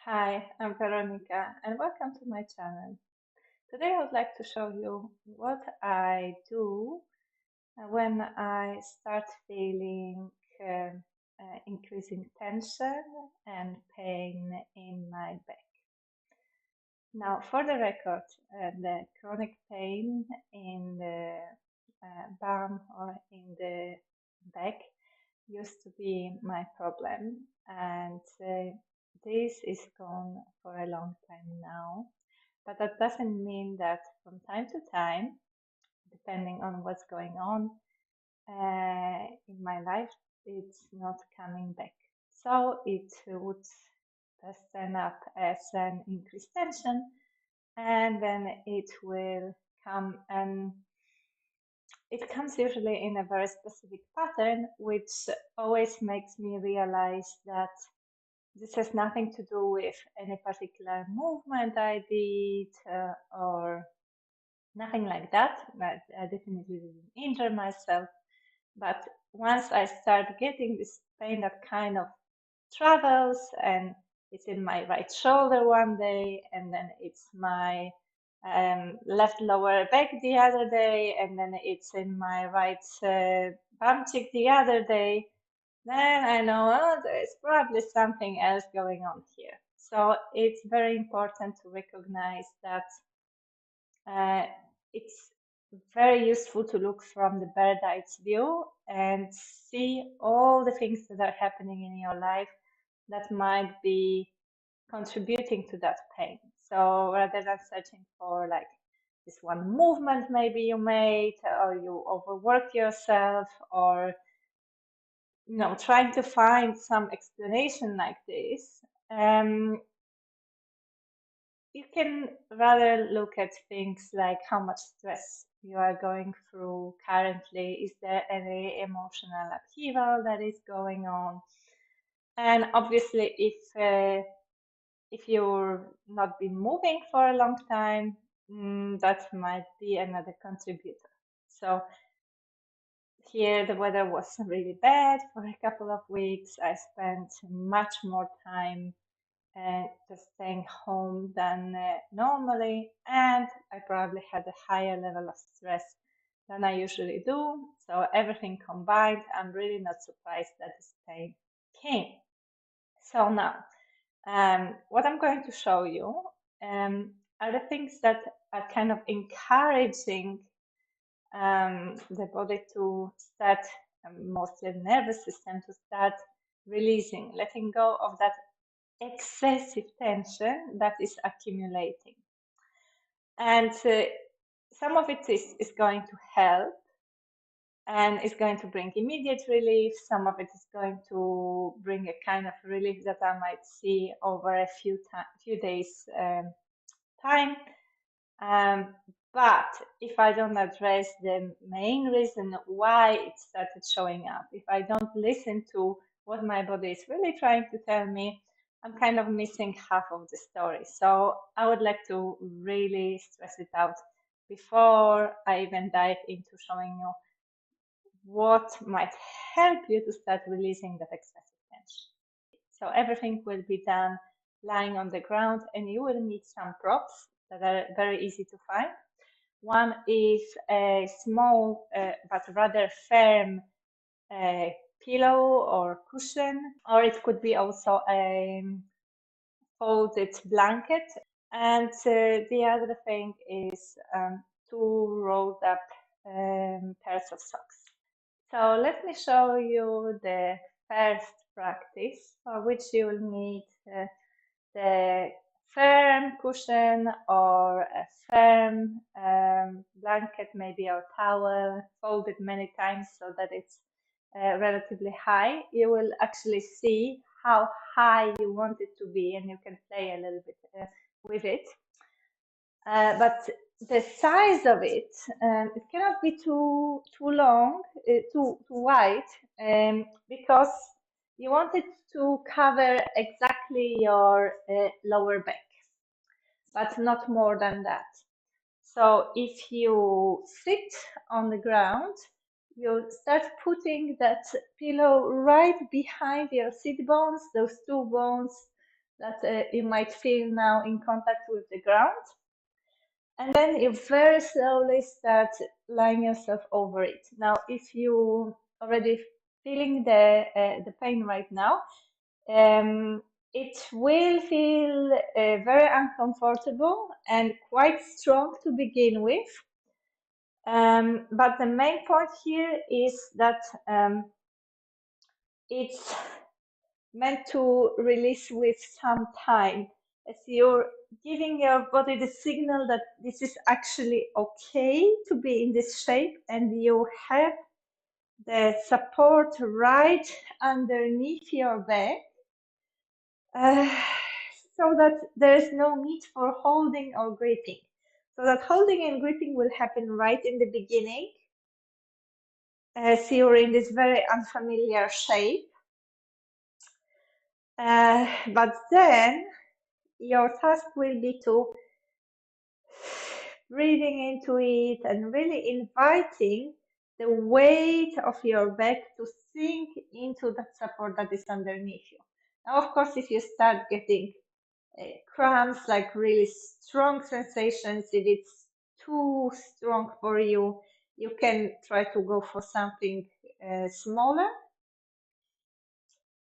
Hi, I'm Veronica and welcome to my channel. Today I would like to show you what I do when I start feeling increasing tension and pain in my back. Now, for the record, the chronic pain in the bum or in the back used to be my problem, and this is gone for a long time now. But that doesn't mean that from time to time, depending on what's going on in my life, it's not coming back. So it would just turn up as an increased tension, and then it will come, and it comes usually in a very specific pattern, which always makes me realize that this has nothing to do with any particular movement I did or nothing like that. I definitely didn't injure myself. But once I start getting this pain that kind of travels, and it's in my right shoulder one day, and then it's my left lower back the other day, and then it's in my right bum cheek the other day, then I know, oh, there's probably something else going on here. So it's very important to recognize that uh, it's very useful to look from the bird eye view and see all the things that are happening in your life that might be contributing to that pain. So rather than searching for like this one movement maybe you made, or you overwork yourself, or trying to find some explanation like this, you can rather look at things like how much stress you are going through currently. Is there any emotional upheaval that is going on? And obviously, if you've not been moving for a long time, that might be another contributor. So here the weather was really bad for a couple of weeks. I spent much more time just staying home than normally, and I probably had a higher level of stress than I usually do. So everything combined, I'm really not surprised that this pain came. So now, what I'm going to show you are the things that are kind of encouraging the body to start, mostly the nervous system, to start releasing, letting go of that excessive tension that is accumulating. And some of it is going to help and is going to bring immediate relief. Some of it is going to bring a kind of relief that I might see over a few days time. But if I don't address the main reason why it started showing up, if I don't listen to what my body is really trying to tell me, I'm kind of missing half of the story. So I would like to really stress it out before I even dive into showing you what might help you to start releasing that excessive tension. So everything will be done lying on the ground, and you will need some props that are very easy to find. One is a small but rather firm pillow or cushion, or it could be also a folded blanket. And the other thing is two rolled up pairs of socks. So let me show you the first practice, for which you will need the firm cushion or a firm blanket, maybe, or towel, folded many times so that it's relatively high. You will actually see how high you want it to be, and you can play a little bit with it. But the size of it, it cannot be too long, too wide, because you want it to cover exactly your lower back, but not more than that. So if you sit on the ground, you start putting that pillow right behind your sit bones, those two bones that you might feel now in contact with the ground. And then you very slowly start lying yourself over it. Now, if you already feeling the pain right now, it will feel very uncomfortable and quite strong to begin with. But the main point here is that it's meant to release with some time, as you're giving your body the signal that this is actually okay to be in this shape, and you have the support right underneath your back, so that there is no need for holding or gripping. So that holding and gripping will happen right in the beginning, as you're in this very unfamiliar shape. But then your task will be to breathing into it and really inviting the weight of your back to sink into that support that is underneath you. Now, of course, if you start getting cramps, like really strong sensations, if it's too strong for you, you can try to go for something smaller.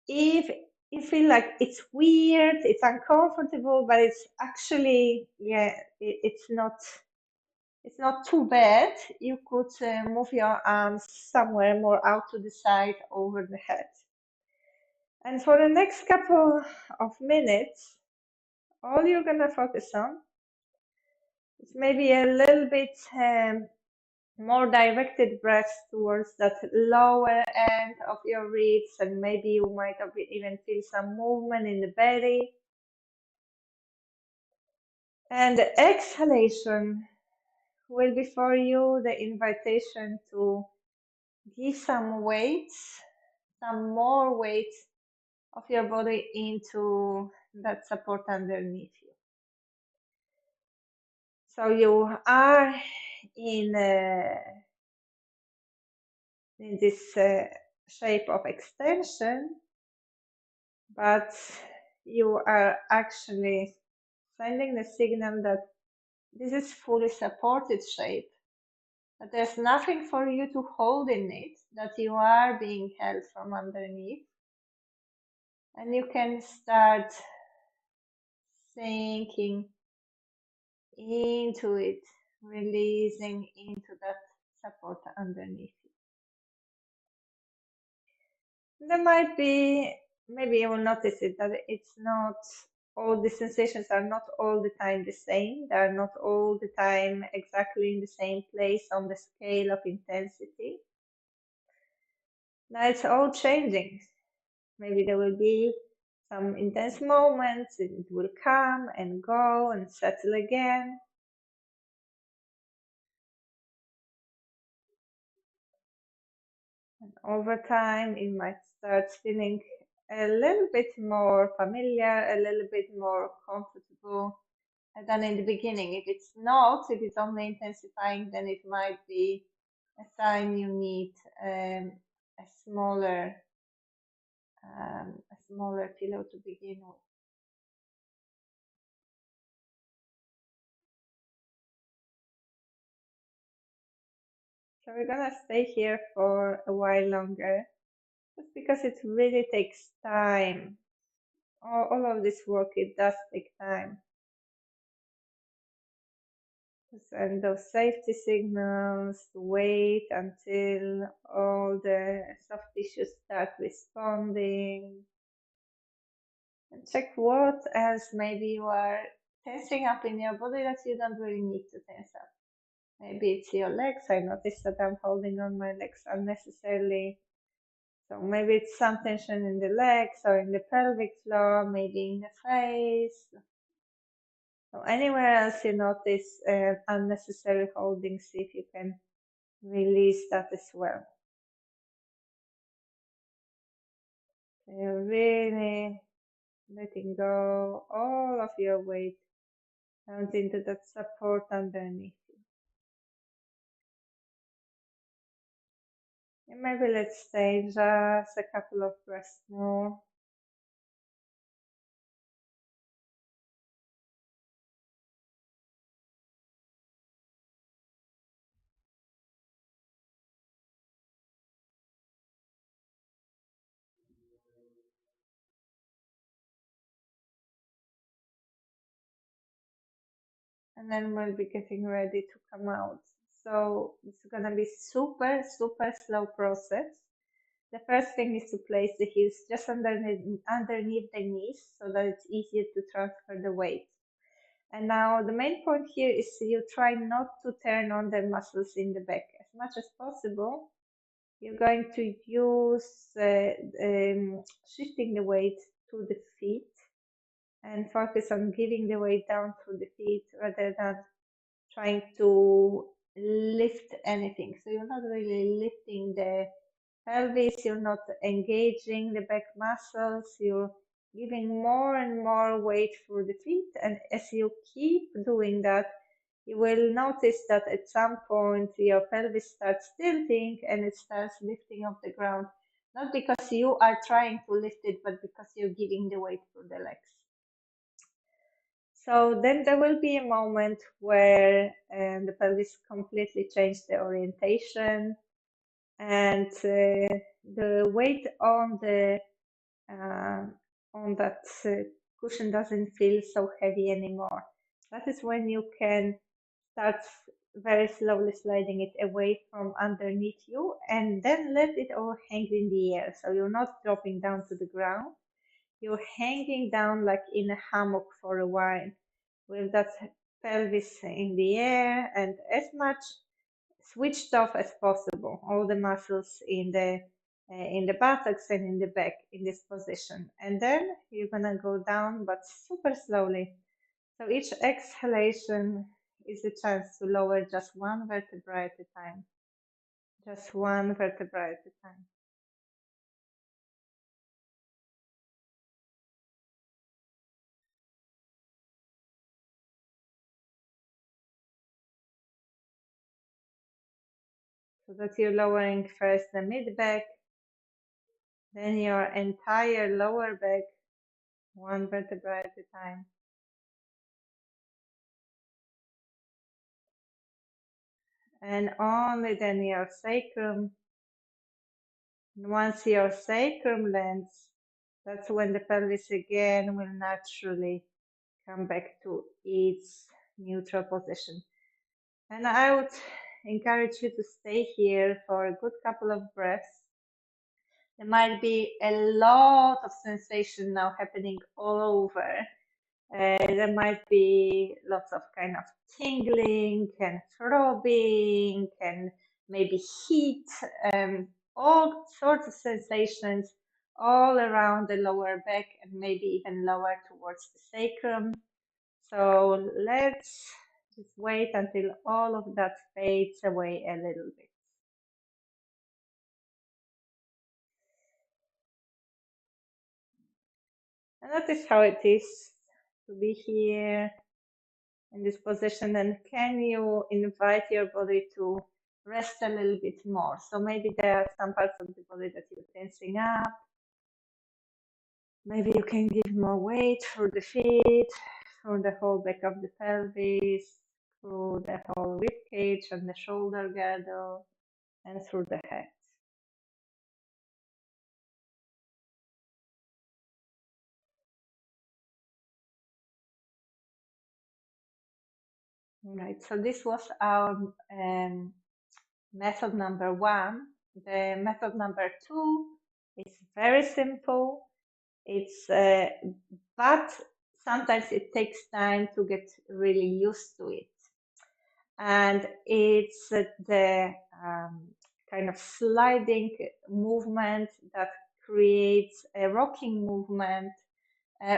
If you feel like it's weird, it's uncomfortable, but it's actually, yeah, it's not too bad, you could move your arms somewhere more out to the side over the head. And for the next couple of minutes, all you're gonna focus on is maybe a little bit more directed breaths towards that lower end of your ribs, and maybe you might even feel some movement in the belly. And the exhalation will be for you the invitation to give some weight, some more weight of your body into that support underneath you. So you are in, in this shape of extension, but you are actually sending the signal that this is fully supported shape, that there's nothing for you to hold in it, that you are being held from underneath, and you can start sinking into it, releasing into that support underneath you. There might be, maybe you will notice it, that it's not, all the sensations are not all the time the same. They are not all the time exactly in the same place on the scale of intensity. Now it's all changing. Maybe there will be some intense moments, it will come and go and settle again. And over time, it might start feeling a little bit more familiar, a little bit more comfortable than in the beginning. If it's not, if it's only intensifying, then it might be a sign you need a smaller pillow to begin with. So we're gonna stay here for a while longer, just because it really takes time. All of this work, it does take time. To send those safety signals, to wait until all the soft tissues start responding, and check what else maybe you are tensing up in your body that you don't really need to tense up. Maybe it's your legs. I noticed that I'm holding on my legs unnecessarily. So maybe it's some tension in the legs or in the pelvic floor, maybe in the face. So anywhere else you notice unnecessary holding, see if you can release that as well. So you're really letting go all of your weight down into that support underneath you. And maybe let's stay just a couple of breaths more. and then we'll be getting ready to come out. So it's gonna be super, super slow process. The first thing is to place the heels just underneath the knees so that it's easier to transfer the weight. And now the main point here is you try not to turn on the muscles in the back as much as possible. You're going to use shifting the weight to the feet and focus on giving the weight down to the feet rather than trying to lift anything. So you're not really lifting the pelvis, you're not engaging the back muscles, you're giving more and more weight for the feet. And as you keep doing that, you will notice that at some point your pelvis starts tilting and it starts lifting off the ground. Not because you are trying to lift it, but because you're giving the weight for the legs. So then there will be a moment where the pelvis completely changed the orientation and the weight uh, on that cushion doesn't feel so heavy anymore. That is when you can start very slowly sliding it away from underneath you and then let it all hang in the air. So you're not dropping down to the ground. You're hanging down like in a hammock for a while with that pelvis in the air and as much switched off as possible, all the muscles in the buttocks and in the back in this position. And then you're gonna go down, but super slowly. So each exhalation is a chance to lower just one vertebra at a time. Just one vertebra at a time. So that you're lowering first the mid back, then your entire lower back, one vertebra at a time. And only then your sacrum. And once your sacrum lands, that's when the pelvis again will naturally come back to its neutral position. And I would encourage you to stay here for a good couple of breaths. There might be a lot of sensation now happening all over. There might be lots of kind of tingling and throbbing and maybe heat, all sorts of sensations all around the lower back and maybe even lower towards the sacrum. So let's just wait until all of that fades away a little bit. And notice how it is to be here in this position, and can you invite your body to rest a little bit more? So maybe there are some parts of the body that you're tensing up. Maybe you can give more weight through the feet, through the whole back of the pelvis, through the whole rib cage and the shoulder girdle, and through the head. Right, so this was our method number one. The method number two is very simple. It's but sometimes it takes time to get really used to it, and it's the kind of sliding movement that creates a rocking movement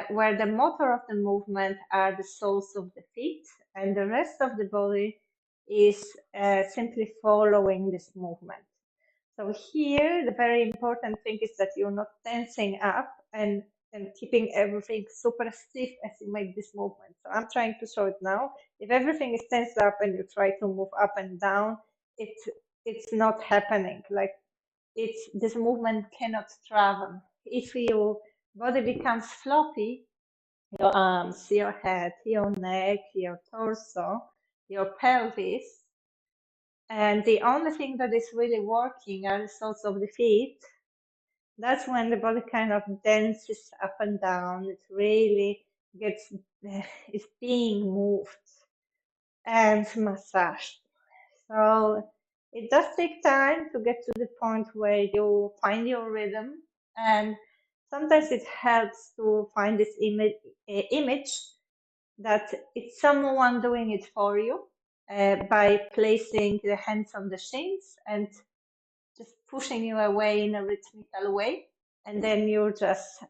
where the motor of the movement are the soles of the feet, and the rest of the body is simply following this movement. So here, the very important thing is that you're not tensing up and keeping everything super stiff as you make this movement. So I'm trying to show it now. If everything is tensed up and you try to move up and down, it's not happening. Like this movement cannot travel. If your body becomes floppy, your arms, your head, your neck, your torso, your pelvis, and the only thing that is really working are the soles of the feet, that's when the body kind of dances up and down. It really gets, is being moved. and massage. So it does take time to get to the point where you find your rhythm, and sometimes it helps to find this image that it's someone doing it for you by placing the hands on the shins and just pushing you away in a rhythmical way, and then you're just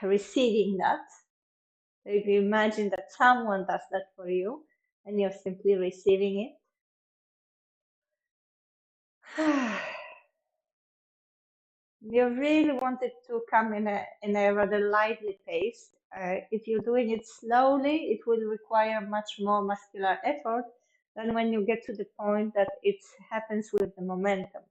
receiving that. So if you imagine that someone does that for you and you're simply receiving it. You really want it to come in a rather lively pace. If you're doing it slowly, it will require much more muscular effort than when you get to the point that it happens with the momentum.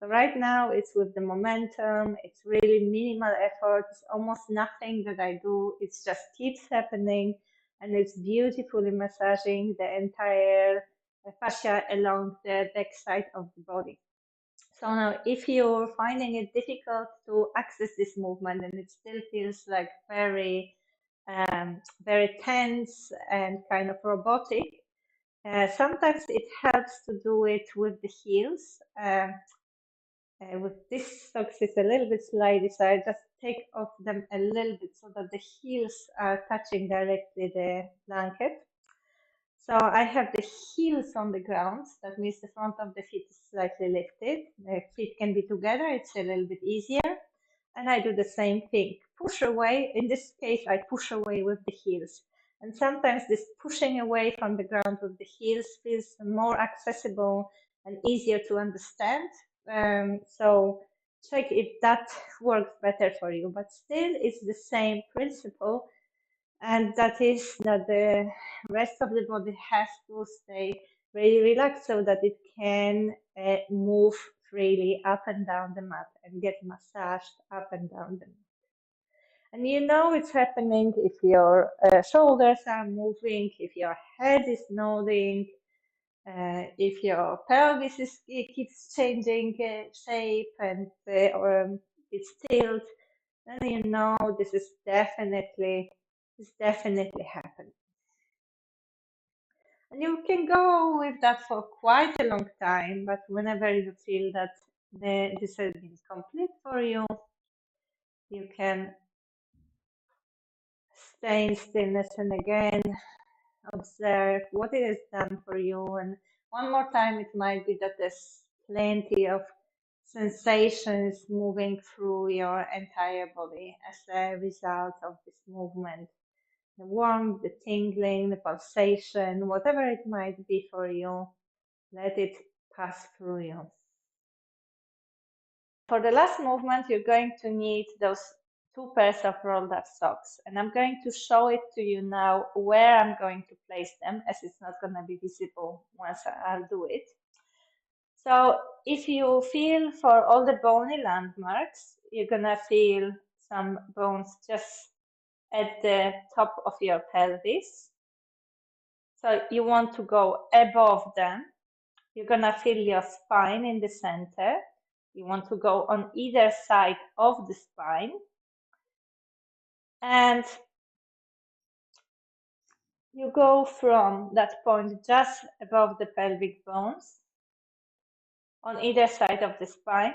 So right now it's with the momentum, it's really minimal effort, it's almost nothing that I do, it just keeps happening and it's beautifully massaging the entire fascia along the back side of the body. So now, if you're finding it difficult to access this movement and it still feels like very tense and kind of robotic, sometimes it helps to do it with the heels. With this socks is a little bit slidey, so I just take off them a little bit so that the heels are touching directly the blanket. So I have the heels on the ground. That means the front of the feet is slightly lifted. The feet can be together. It's a little bit easier. And I do the same thing. Push away. In this case, I push away with the heels. And sometimes this pushing away from the ground with the heels feels more accessible and easier to understand. So check if that works better for you. But still, it's the same principle, and that is that the rest of the body has to stay really relaxed so that it can move freely up and down the mat and get massaged up and down the mat. And you know it's happening if your shoulders are moving, if your head is nodding, if your pelvis keeps changing shape and or it's tilt, then you know this is definitely happening. And you can go with that for quite a long time, but whenever you feel that this has been complete for you, you can stay in stillness and again observe what it has done for you. And one more time, it might be that there's plenty of sensations moving through your entire body as a result of this movement. The warmth, the tingling, the pulsation, whatever it might be for you, let it pass through you. For the last movement, you're going to need those two pairs of rolled up socks. And I'm going to show it to you now where I'm going to place them, as it's not going to be visible once I'll do it. So if you feel for all the bony landmarks, you're going to feel some bones just at the top of your pelvis. So you want to go above them. You're going to feel your spine in the center. You want to go on either side of the spine. And you go from that point just above the pelvic bones on either side of the spine.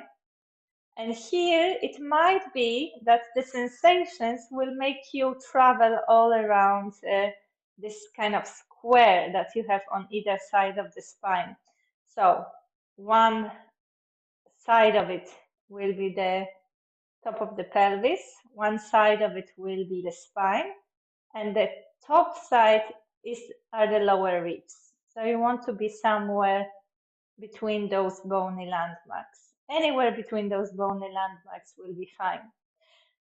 And here it might be that the sensations will make you travel all around this kind of square that you have on either side of the spine. So one side of it will be the top of the pelvis, one side of it will be the spine, and the top side are the lower ribs. So you want to be somewhere between those bony landmarks. Anywhere between those bony landmarks will be fine.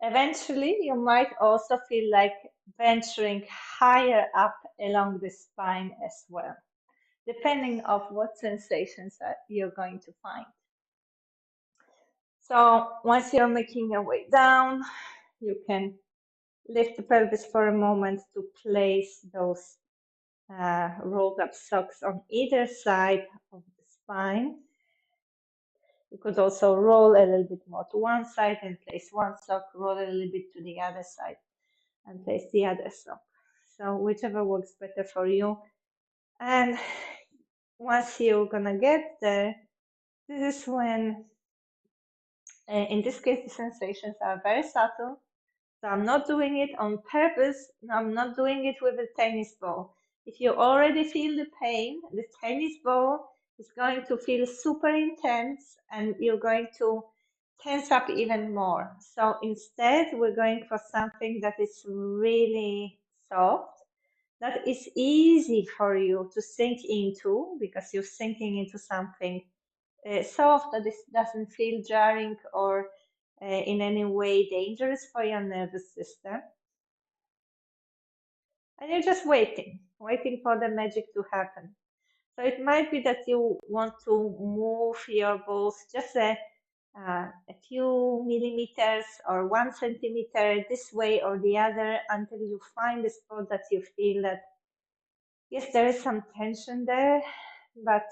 Eventually, you might also feel like venturing higher up along the spine as well, depending on what sensations you're going to find. So once you're making your way down, you can lift the pelvis for a moment to place those rolled up socks on either side of the spine. You could also roll a little bit more to one side and place one sock, roll a little bit to the other side and place the other sock. So whichever works better for you. And once you're gonna get there, this is when, in this case, the sensations are very subtle. So I'm not doing it on purpose. I'm not doing it with a tennis ball. If you already feel the pain, the tennis ball is going to feel super intense and you're going to tense up even more. So instead, we're going for something that is really soft, that is easy for you to sink into because you're sinking into something soft that doesn't feel jarring or in any way dangerous for your nervous system. And you're just waiting for the magic to happen. So it might be that you want to move your balls just a few millimeters or 1 centimeter this way or the other until you find a spot that you feel that, yes, there is some tension there, but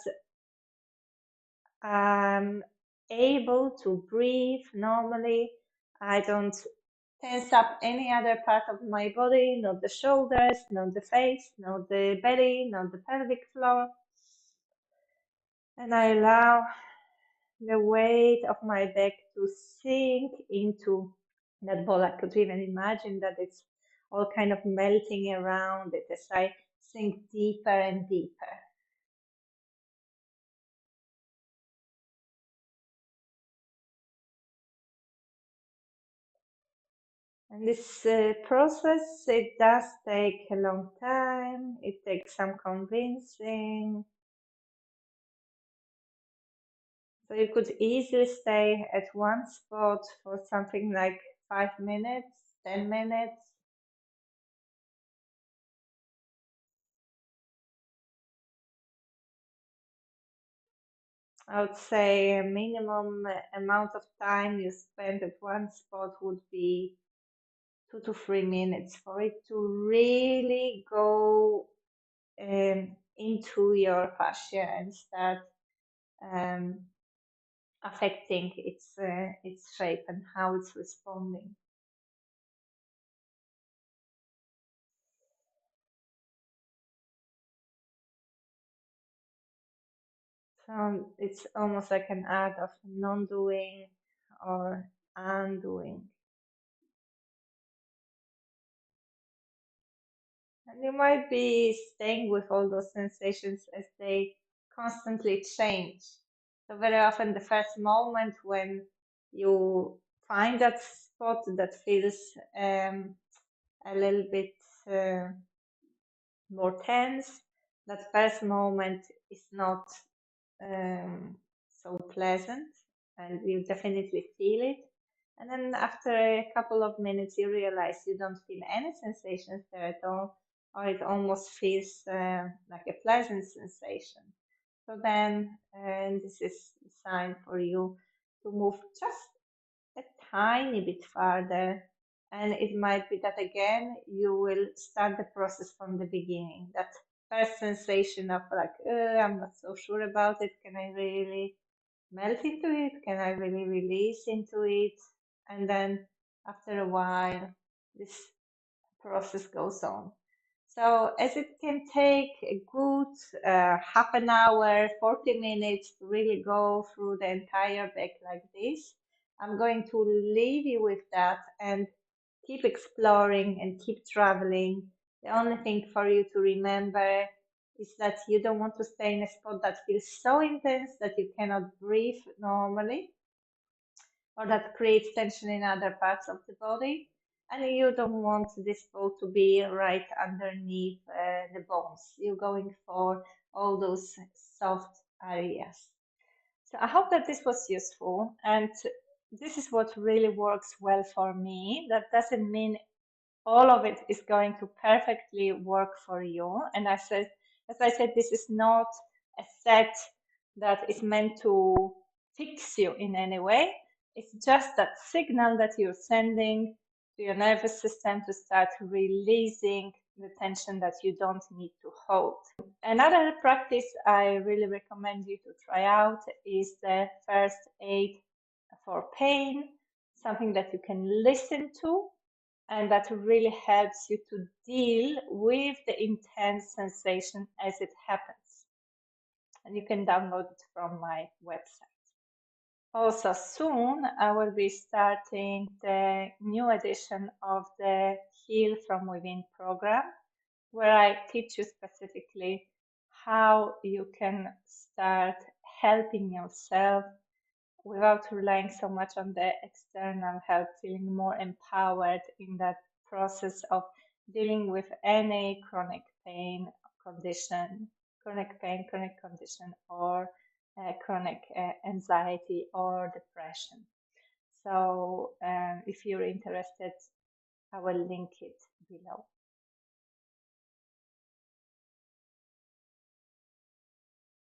I'm able to breathe normally. I don't tense up any other part of my body, not the shoulders, not the face, not the belly, not the pelvic floor. And I allow the weight of my back to sink into that ball. I could even imagine that it's all kind of melting around it as I sink deeper and deeper. And this process, it does take a long time. It takes some convincing. So you could easily stay at one spot for something like 5 minutes, 10 minutes. I would say a minimum amount of time you spend at one spot would be 2 to 3 minutes for it to really go into your fascia and start um, affecting its shape and how it's responding. So it's almost like an art of non-doing or undoing. And you might be staying with all those sensations as they constantly change. So very often the first moment when you find that spot that feels a little bit uh, more tense, that first moment is not um, so pleasant, and you definitely feel it. And then after a couple of minutes, you realize you don't feel any sensations there at all, or it almost feels like a pleasant sensation. So then, this is a sign for you to move just a tiny bit farther. And it might be that again, you will start the process from the beginning. That first sensation of like, I'm not so sure about it. Can I really melt into it? Can I really release into it? And then after a while, this process goes on. So as it can take a good half an hour, 40 minutes to really go through the entire back like this, I'm going to leave you with that and keep exploring and keep traveling. The only thing for you to remember is that you don't want to stay in a spot that feels so intense that you cannot breathe normally or that creates tension in other parts of the body. And you don't want this ball to be right underneath the bones. You're going for all those soft areas. So I hope that this was useful. And this is what really works well for me. That doesn't mean all of it is going to perfectly work for you. And as I said, this is not a set that is meant to fix you in any way. It's just that signal that you're sending to your nervous system to start releasing the tension that you don't need to hold. Another practice I really recommend you to try out is the first aid for pain, something that you can listen to and that really helps you to deal with the intense sensation as it happens. And you can download it from my website. Also, soon I will be starting the new edition of the Heal from Within program, where I teach you specifically how you can start helping yourself without relying so much on the external help, feeling more empowered in that process of dealing with any chronic condition, or chronic anxiety or depression. So if you're interested, I will link it below.